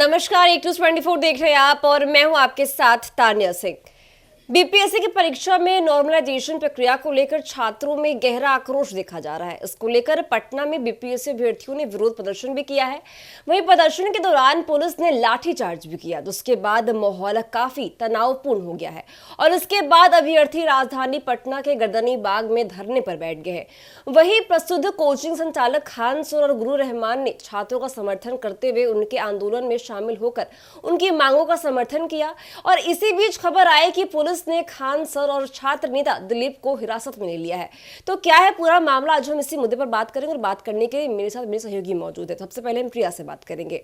नमस्कार, एक न्यूज़ 24 देख रहे हैं आप और मैं हूं आपके साथ तान्या सिंह। बीपीएससी की परीक्षा में नॉर्मलाइजेशन प्रक्रिया को लेकर छात्रों में गहरा आक्रोश देखा जा रहा है। इसको लेकर पटना में बीपीएससी अभ्यर्थियों ने विरोध प्रदर्शन भी किया है। वहीं प्रदर्शन के दौरान पुलिस ने लाठीचार्ज भी किया, जिसके बाद माहौल काफी तनावपूर्ण हो गया है और इसके बाद अभ्यर्थी राजधानी पटना के गर्दनी बाग में धरने पर बैठ गए हैं। वहीं प्रसिद्ध कोचिंग संचालक खान सर और गुरु रहमान ने छात्रों का समर्थन करते हुए उनके आंदोलन में शामिल होकर उनकी मांगों का समर्थन किया। और इसी बीच खबर आई कि पुलिस ने खान सर और छात्र नेता दिलीप को हिरासत में ले लिया है। तो क्या है पूरा मामला, आज हम इसी मुद्दे पर बात करेंगे और बात करने के लिए मेरे साथ मेरे सहयोगी मौजूद है। सबसे पहले हम प्रिया से बात करेंगे।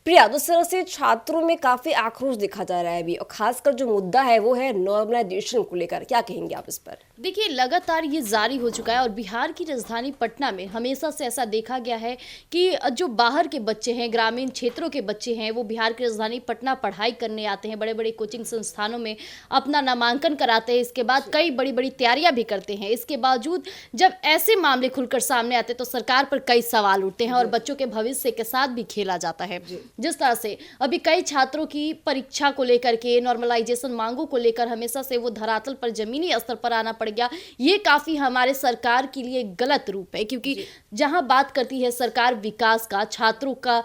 प्रिया, जिस तरह से छात्रों में काफी आक्रोश दिखा जा रहा है अभी, और खासकर जो मुद्दा है वो है नॉर्मलाइजेशन को लेकर, क्या कहेंगे आप इस पर? देखिए, लगातार ये जारी हो चुका है और बिहार की राजधानी पटना में हमेशा से ऐसा देखा गया है कि जो बाहर के बच्चे हैं, ग्रामीण क्षेत्रों के बच्चे हैं, वो बिहार की राजधानी पटना पढ़ाई करने आते हैं, बड़े बड़े कोचिंग संस्थानों में अपना नामांकन कराते हैं, इसके बाद कई बड़ी बड़ी तैयारियां भी करते हैं। इसके बावजूद जब ऐसे मामले खुलकर सामने आते हैं तो सरकार पर कई सवाल उठते हैं और बच्चों के भविष्य के साथ भी खेला जाता है। जिस तरह से अभी कई छात्रों की परीक्षा को लेकर के, नॉर्मलाइजेशन मांगों को लेकर हमेशा से वो धरातल पर, जमीनी स्तर पर आना पड़ गया। ये काफी हमारे सरकार के लिए गलत रूप है, क्योंकि जहां बात करती है सरकार विकास का, छात्रों का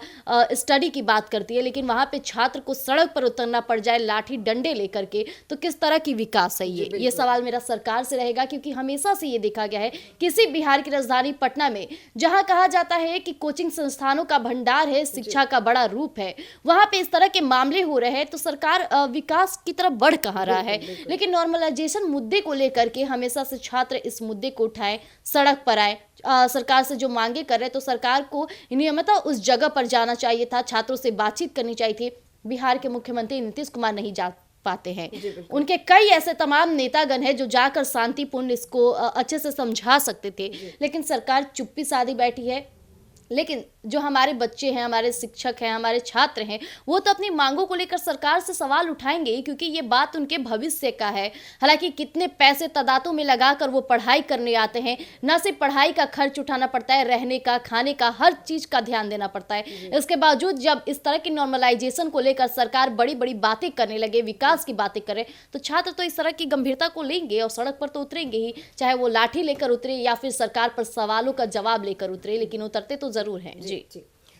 स्टडी की बात करती है, लेकिन वहां पे छात्र को सड़क पर उतरना पड़ जाए लाठी डंडे लेकर के, तो किस तरह की विकास है ये सवाल मेरा सरकार से रहेगा। क्योंकि हमेशा से ये देखा गया है किसी बिहार की राजधानी पटना में जहां कहा जाता है कि कोचिंग संस्थानों का भंडार है, शिक्षा का बड़ा रूप है, वहां पे इस तरह के मामले हो रहे हैं तो सरकार विकास की तरफ बढ़ कहाँ रहा है। लेकिन नॉर्मलाइजेशन मुद्दे को लेकर के हमेशा से छात्र इस मुद्दे को उठाएं, सड़क पर आए, सरकार से जो मांगे कर रहे, तो सरकार को नियमितः उस जगह पर जाना चाहिए था, छात्रों से बातचीत करनी चाहिए थी। बिहार के मुख्यमंत्री नीतीश कुमार नहीं जा पाते हैं। उनके कई ऐसे तमाम नेतागण हैं जो जाकर शांतिपूर्ण इसको अच्छे से समझा सकते थे, लेकिन सरकार चुप्पी साधी बैठी है। लेकिन जो हमारे बच्चे हैं, हमारे शिक्षक हैं, हमारे छात्र हैं, वो तो अपनी मांगों को लेकर सरकार से सवाल उठाएंगे ही, क्योंकि ये बात उनके भविष्य का है। हालांकि कितने पैसे तादादों में लगाकर वो पढ़ाई करने आते हैं, न सिर्फ पढ़ाई का खर्च उठाना पड़ता है, रहने का, खाने का, हर चीज का ध्यान देना पड़ता है। इसके बावजूद जब इस तरह की नॉर्मलाइजेशन को लेकर सरकार बड़ी बड़ी बातें करने लगे, विकास की बातें करे, तो छात्र तो इस तरह की गंभीरता को लेंगे और सड़क पर तो उतरेंगे ही, चाहे वो लाठी लेकर उतरे या फिर सरकार पर सवालों का जवाब लेकर उतरे, लेकिन उतरते तो जरूर हैं। जी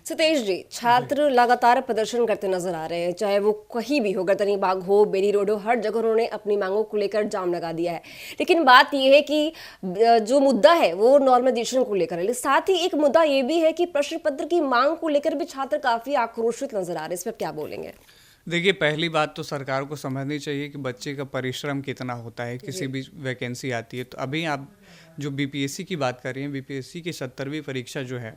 सतेश जी, छात्र लगातार प्रदर्शन करते नजर आ रहे हैं, चाहे वो कहीं भी हो, गर्दनी बाग हो, बेरी रोड हो, हर जगह उन्होंने अपनी मांगों को लेकर जाम लगा दिया है। लेकिन बात यह है कि जो मुद्दा है वो नॉर्मलाइजेशन को लेकर है। साथ ही एक मुद्दा ये भी है कि प्रश्न पत्र की मांग को लेकर भी छात्र काफी आक्रोशित नजर आ रहे हैं। इस पर क्या बोलेंगे? देखिए, पहली बात तो सरकार को समझनी चाहिए कि बच्चे का परिश्रम कितना होता है। किसी भी वैकेंसी आती है तो अभी आप जो बीपीएससी की बात कर रही हैं, बीपीएससी की 70वीं परीक्षा जो है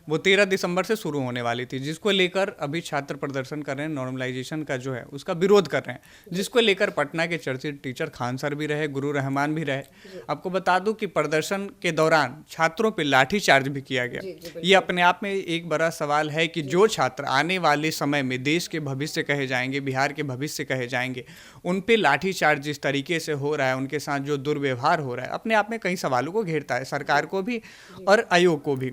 वो 13 दिसंबर से शुरू होने वाली थी, जिसको लेकर अभी छात्र प्रदर्शन कर रहे हैं, नॉर्मलाइजेशन का जो है उसका विरोध कर रहे हैं, जिसको लेकर पटना के चर्चित टीचर खान सर भी रहे, गुरु रहमान भी रहे। आपको बता दूं कि प्रदर्शन के दौरान छात्रों पर लाठीचार्ज भी किया गया। ये अपने आप में एक बड़ा सवाल है कि जो छात्र आने वाले समय में देश के भविष्य कहे जाएंगे, बिहार के भविष्य कहे जाएंगे, उन पे लाठीचार्ज जिस तरीके से हो रहा है, उनके साथ जो दुर्व्यवहार हो रहा है, अपने आप में कई सवालों को घेरता है, सरकार को भी और आयोग को भी।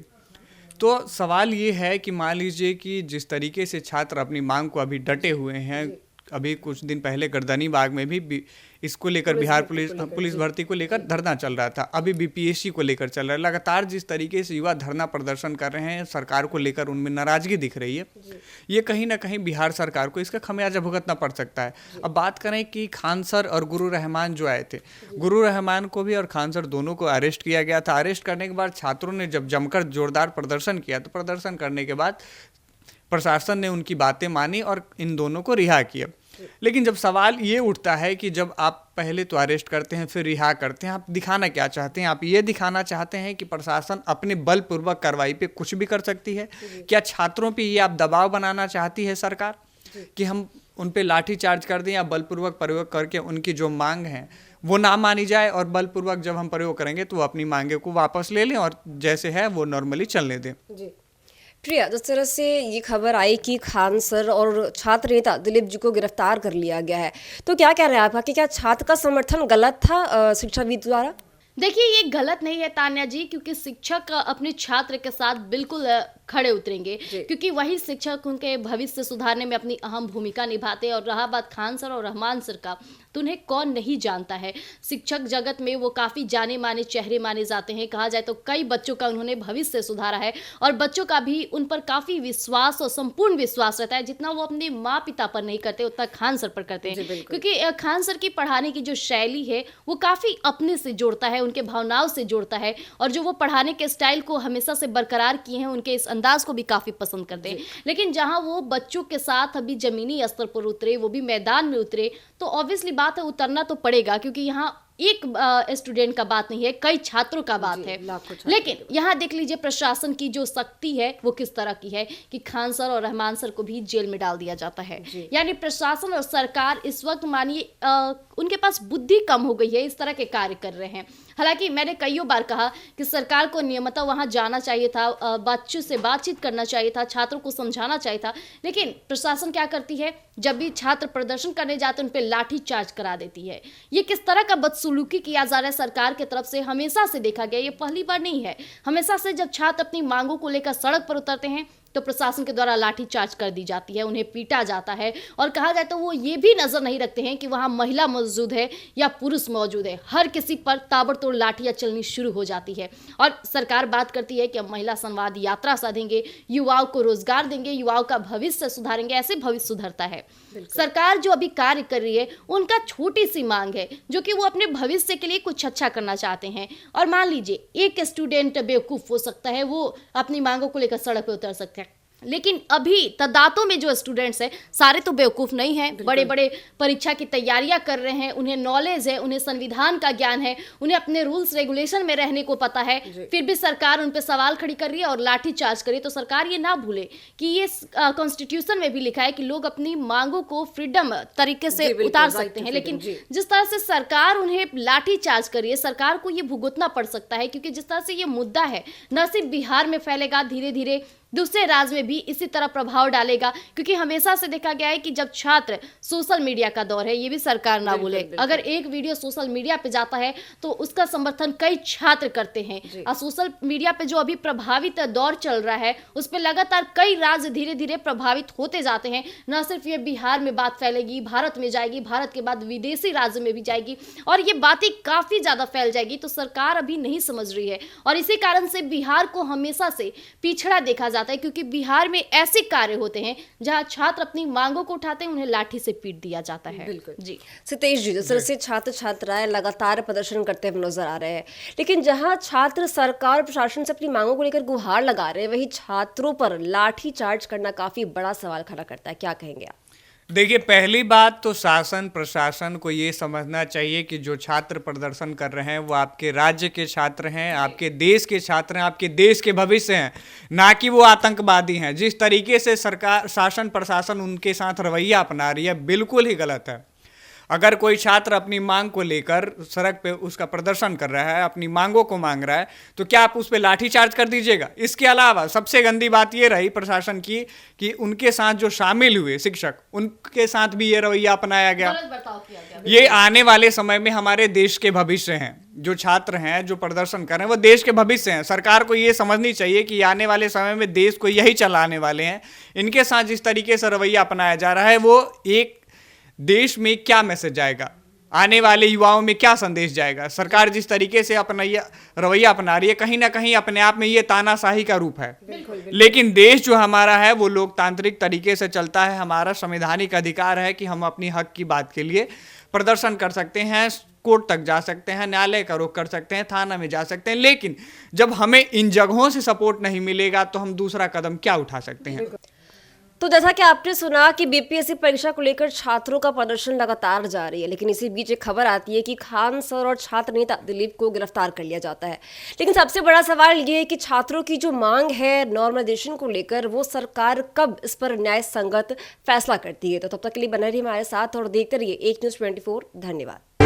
तो सवाल ये है कि मान लीजिए कि जिस तरीके से छात्र अपनी मांग को अभी डटे हुए हैं, अभी कुछ दिन पहले गर्दनी बाग में भी इसको लेकर बिहार पुलिस भर्ती को लेकर धरना चल रहा था, अभी बीपीएससी को लेकर चल रहा है। लगातार जिस तरीके से युवा धरना प्रदर्शन कर रहे हैं, सरकार को लेकर उनमें नाराजगी दिख रही है, ये कहीं ना कहीं बिहार सरकार को इसका खमियाजा भुगतना पड़ सकता है। अब बात करें कि खान सर और गुरु रहमान जो आए थे, गुरु रहमान को भी और खान सर दोनों को अरेस्ट किया गया था। अरेस्ट करने के बाद छात्रों ने जब जमकर जोरदार प्रदर्शन किया, तो प्रदर्शन करने के बाद प्रशासन ने उनकी बातें मानी और इन दोनों को रिहा किया। लेकिन जब सवाल ये उठता है कि जब आप पहले तो अरेस्ट करते हैं फिर रिहा करते हैं, आप दिखाना क्या चाहते हैं? आप ये दिखाना चाहते हैं कि प्रशासन अपने बलपूर्वक कार्रवाई पे कुछ भी कर सकती है? क्या छात्रों पे ये आप दबाव बनाना चाहती है सरकार कि हम उन पे लाठी चार्ज कर दें या बलपूर्वक प्रयोग करके उनकी जो मांग है वो ना मानी जाए, और बलपूर्वक जब हम प्रयोग करेंगे तो वो अपनी मांगे को वापस ले लें और जैसे है वो नॉर्मली चलने दें? प्रिया, जिस तरह से ये खबर आई कि खान सर और छात्र नेता दिलीप जी को गिरफ्तार कर लिया गया है, तो क्या कह रहे हैं आप कि क्या छात्र का समर्थन गलत था शिक्षाविद द्वारा? देखिए, ये गलत नहीं है तान्या जी, क्योंकि शिक्षक अपने छात्र के साथ बिल्कुल खड़े उतरेंगे, क्योंकि वही शिक्षक उनके भविष्य सुधारने में अपनी अहम भूमिका निभाते हैं। और रहा बात खान सर और रहमान सर का, तो उन्हें कौन नहीं जानता है। शिक्षक जगत में वो काफ़ी जाने माने चेहरे माने जाते हैं। कहा जाए तो कई बच्चों का उन्होंने भविष्य सुधारा है और बच्चों का भी उन पर काफ़ी विश्वास और संपूर्ण विश्वास रहता है। जितना वो अपने माँ पिता पर नहीं करते उतना खान सर पर करते हैं, क्योंकि खान सर की पढ़ाने की जो शैली है वो काफ़ी अपने से जोड़ता है, उनके भावनाओं से जोड़ता है। और जो वो पढ़ाने के स्टाइल को हमेशा से बरकरार किए हैं, उनके इस अंदाज को भी काफ़ी पसंद करते हैं। लेकिन जहाँ वो बच्चों के साथ अभी ज़मीनी स्तर पर उतरे, वो भी मैदान में उतरे, तो ऑब्वियसली बात है उतरना तो पड़ेगा, क्योंकि यहाँ एक स्टूडेंट का बात नहीं है, कई छात्रों का बात है। लेकिन यहाँ देख लीजिए प्रशासन की जो सख्ती है वो किस तरह की है कि खान सर और रहमान सर को भी जेल में डाल दिया जाता है। यानी प्रशासन और सरकार इस वक्त मानिए उनके पास बुद्धि कम हो गई है, इस तरह के कार्य कर रहे हैं। हालांकि मैंने कईयों बार कहा कि सरकार को नियमित वहां जाना चाहिए था, बच्चों से बातचीत करना चाहिए था, छात्रों को समझाना चाहिए था। लेकिन प्रशासन क्या करती है, जब भी छात्र प्रदर्शन करने जाते हैं उन पर लाठी चार्ज करा देती है। ये किस तरह का बदसलूकी किया जा रहा है सरकार की तरफ से, हमेशा से देखा गया, ये पहली बार नहीं है। हमेशा से जब छात्र अपनी मांगों को लेकर सड़क पर उतरते हैं तो प्रशासन के द्वारा लाठी चार्ज कर दी जाती है, उन्हें पीटा जाता है। और कहा जाए तो वो ये भी नजर नहीं रखते हैं कि वहां महिला मौजूद है या पुरुष मौजूद है, हर किसी पर ताबड़तोड़ लाठियां चलनी शुरू हो जाती है। और सरकार बात करती है कि अब महिला संवाद यात्रा साधेंगे, युवाओं को रोजगार देंगे, युवाओं का भविष्य सुधारेंगे, ऐसे भविष्य सुधरता है। सरकार जो अभी कार्य कर रही है उनका छोटी सी मांग है, जो कि वो अपने भविष्य के लिए कुछ अच्छा करना चाहते हैं। और मान लीजिए एक स्टूडेंट बेवकूफ हो सकता है, वो अपनी मांगों को लेकर सड़क पर उतर सकता है, लेकिन अभी तदातों में जो स्टूडेंट्स हैं सारे तो बेवकूफ़ नहीं हैं, बड़े बड़े परीक्षा की तैयारियां कर रहे हैं, उन्हें नॉलेज है, उन्हें संविधान का ज्ञान है, उन्हें अपने रूल्स रेगुलेशन में रहने को पता है। फिर भी सरकार उन पर सवाल खड़ी कर रही है और लाठी चार्ज कर रही है। तो सरकार ये ना भूले कि ये कॉन्स्टिट्यूशन में भी लिखा है कि लोग अपनी मांगों को फ्रीडम तरीके से उतार सकते हैं। लेकिन जिस तरह से सरकार उन्हें लाठी चार्ज कर रही है, सरकार को ये भुगतना पड़ सकता है, क्योंकि जिस तरह से ये मुद्दा है न सिर्फ बिहार में फैलेगा, धीरे धीरे दूसरे राज्य में भी इसी तरह प्रभाव डालेगा। क्योंकि हमेशा से देखा गया है कि जब छात्र, सोशल मीडिया का दौर है, ये भी सरकार ना भूले, अगर एक वीडियो सोशल मीडिया पे जाता है तो उसका समर्थन कई छात्र करते हैं। और सोशल मीडिया पे जो अभी प्रभावित दौर चल रहा है उस पर लगातार कई राज्य धीरे धीरे प्रभावित होते जाते हैं। न सिर्फ ये बिहार में बात फैलेगी, भारत में जाएगी, भारत के बाद विदेशी राज्य में भी जाएगी और ये बातें काफी ज्यादा फैल जाएगी। तो सरकार अभी नहीं समझ रही है और इसी कारण से बिहार को हमेशा से पिछड़ा देखा जाता है, क्योंकि बिहार में ऐसे कार्य होते हैं जहां छात्र अपनी मांगों को उठाते हैं, उन्हें लाठी से पीट दिया जाता है। बिल्कुल जी सितेश जी, जिस तरह से छात्र छात्राएं लगातार प्रदर्शन करते हुए नजर आ रहे हैं, लेकिन जहां छात्र सरकार प्रशासन से अपनी मांगों को लेकर गुहार लगा रहे हैं, वही छात्रों पर लाठी चार्ज करना काफी बड़ा सवाल खड़ा करता है। क्या कहेंगे आप? देखिए, पहली बात तो शासन प्रशासन को ये समझना चाहिए कि जो छात्र प्रदर्शन कर रहे हैं वो आपके राज्य के छात्र हैं, आपके देश के छात्र हैं, आपके देश के भविष्य हैं, ना कि वो आतंकवादी हैं। जिस तरीके से सरकार, शासन प्रशासन उनके साथ रवैया अपना रही है, बिल्कुल ही गलत है। अगर कोई छात्र अपनी मांग को लेकर सड़क पे उसका प्रदर्शन कर रहा है, अपनी मांगों को मांग रहा है, तो क्या आप उस पर लाठी चार्ज कर दीजिएगा? इसके अलावा सबसे गंदी बात ये रही प्रशासन की कि उनके साथ जो शामिल हुए शिक्षक, उनके साथ भी ये रवैया अपनाया गया। ये आने वाले समय में हमारे देश के भविष्य हैं। जो छात्र हैं, जो प्रदर्शन कर रहे हैं, वो देश के भविष्य हैं। सरकार को ये समझनी चाहिए कि आने वाले समय में देश को यही चलाने वाले हैं। इनके साथ जिस तरीके से रवैया अपनाया जा रहा है, वो एक देश में क्या मैसेज जाएगा, आने वाले युवाओं में क्या संदेश जाएगा? सरकार जिस तरीके से अपना रवैया अपना रही है, कहीं ना कहीं अपने आप में ये तानाशाही का रूप है। लेकिन देश जो हमारा है वो लोकतांत्रिक तरीके से चलता है। हमारा संवैधानिक अधिकार है कि हम अपनी हक की बात के लिए प्रदर्शन कर सकते हैं, कोर्ट तक जा सकते हैं, न्यायालय का रुख कर सकते हैं, थाना में जा सकते हैं। लेकिन जब हमें इन जगहों से सपोर्ट नहीं मिलेगा तो हम दूसरा कदम क्या उठा सकते हैं? तो जैसा कि आपने सुना कि बीपीएससी परीक्षा को लेकर छात्रों का प्रदर्शन लगातार जारी है, लेकिन इसी बीच एक खबर आती है कि खान सर और छात्र नेता दिलीप को गिरफ्तार कर लिया जाता है। लेकिन सबसे बड़ा सवाल ये है कि छात्रों की जो मांग है नॉर्मलाइजेशन को लेकर, वो सरकार कब इस पर न्याय संगत फैसला करती है। तो तब तक के लिए बने रहिए हमारे साथ और देखते रहिए एक न्यूज़ 24। धन्यवाद।